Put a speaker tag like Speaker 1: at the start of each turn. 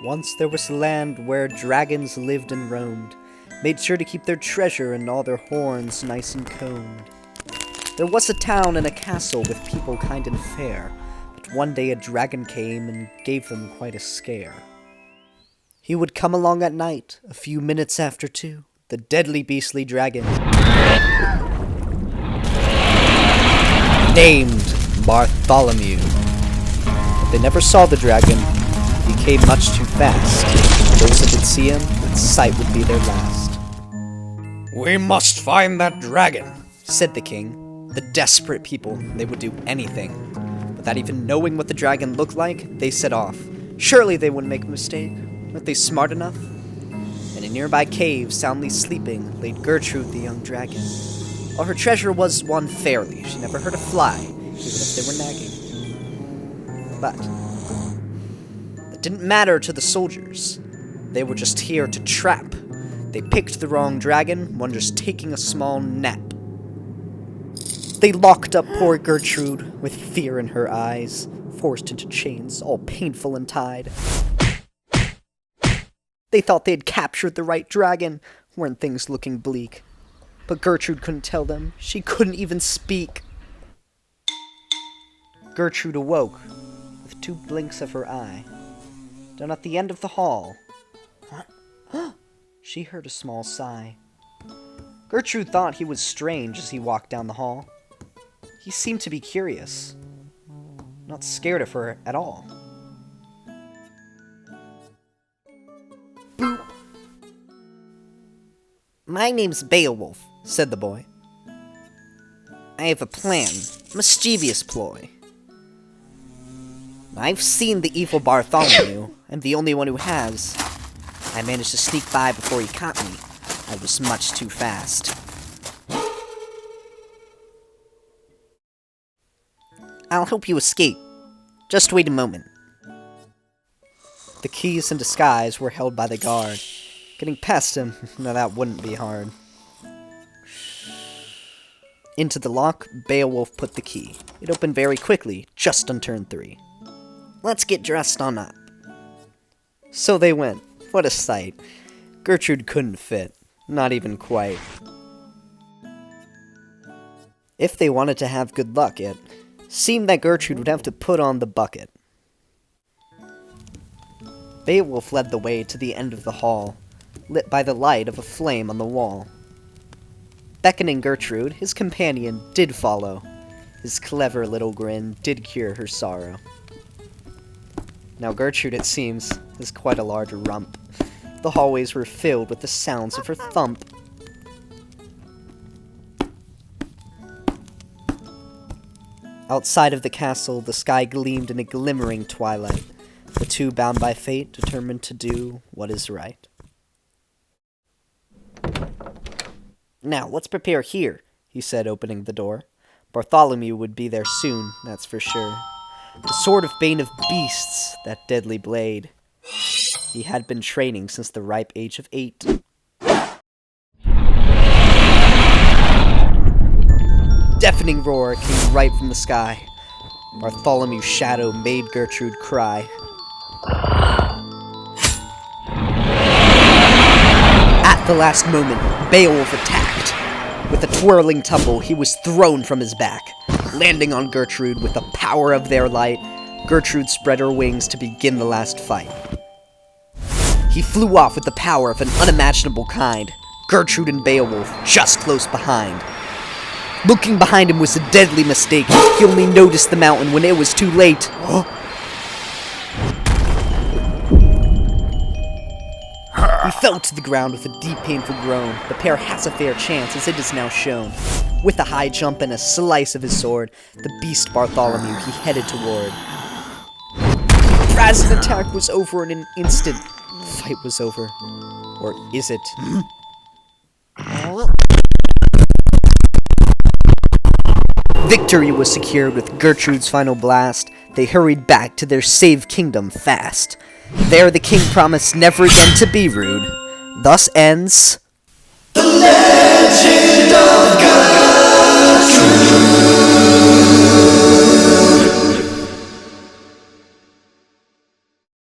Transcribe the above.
Speaker 1: Once there was a land where dragons lived and roamed, made sure to keep their treasure and all their horns nice and combed. There was a town and a castle with people kind and fair, but one day a dragon came and gave them quite a scare. He would come along at night, a few minutes after 2, the deadly beastly dragon, named Bartholomew. But they never saw the dragon. He came much too fast. Those that did see him, that sight would be their last. "We must find that dragon," said the king. The desperate people, they would do anything. Without even knowing what the dragon looked like, they set off. Surely they wouldn't make a mistake. Weren't they smart enough? In a nearby cave, soundly sleeping, laid Gertrude the young dragon. All her treasure was won fairly. She never hurt a fly, even if they were nagging. But that didn't matter to the soldiers. They were just here to trap. They picked the wrong dragon, one just taking a small nap. They locked up poor Gertrude, with fear in her eyes, forced into chains, all painful and tied. They thought they had captured the right dragon. Weren't things looking bleak? But Gertrude couldn't tell them. She couldn't even speak. Gertrude awoke, with 2 blinks of her eye. Down at the end of the hall, she heard a small sigh. Gertrude thought he was strange as he walked down the hall. He seemed to be curious, not scared of her at all. Boop. "My name's Beowulf," said the boy. "I have a plan, mischievous ploy. I've seen the evil Bartholomew. I'm the only one who has. I managed to sneak by before he caught me. I was much too fast. I'll help you escape. Just wait a moment." The keys in disguise were held by the guard. Getting past him, now that wouldn't be hard. Into the lock, Beowulf put the key. It opened very quickly, just on turn 3. "Let's get dressed on up." So they went. What a sight. Gertrude couldn't fit. Not even quite. If they wanted to have good luck, it seemed that Gertrude would have to put on the bucket. Beowulf led the way to the end of the hall, lit by the light of a flame on the wall. Beckoning Gertrude, his companion did follow. His clever little grin did cure her sorrow. Now Gertrude, it seems, is quite a large rump. The hallways were filled with the sounds of her thump. Outside of the castle, the sky gleamed in a glimmering twilight. The 2, bound by fate, determined to do what is right. "Now, let's prepare here," he said, opening the door. Bartholomew would be there soon, that's for sure. The sword of bane of beasts, that deadly blade. He had been training since the ripe age of 8. Deafening roar came right from the sky. Bartholomew's shadow made Gertrude cry. At the last moment, Beowulf attacked. With a twirling tumble, he was thrown from his back. Landing on Gertrude with the power of their light, Gertrude spread her wings to begin the last fight. He flew off with the power of an unimaginable kind. Gertrude and Beowulf just close behind. Looking behind him was a deadly mistake. He only noticed the mountain when it was too late. He fell to the ground with a deep, painful groan. The pair has a fair chance, as it is now shown. With a high jump and a slice of his sword, the beast Bartholomew he headed toward. As an attack was over in an instant, the fight was over. Or is it? Victory was secured with Gertrude's final blast. They hurried back to their saved kingdom fast. There the king promised never again to be rude. Thus ends... The Legend of Gertrude.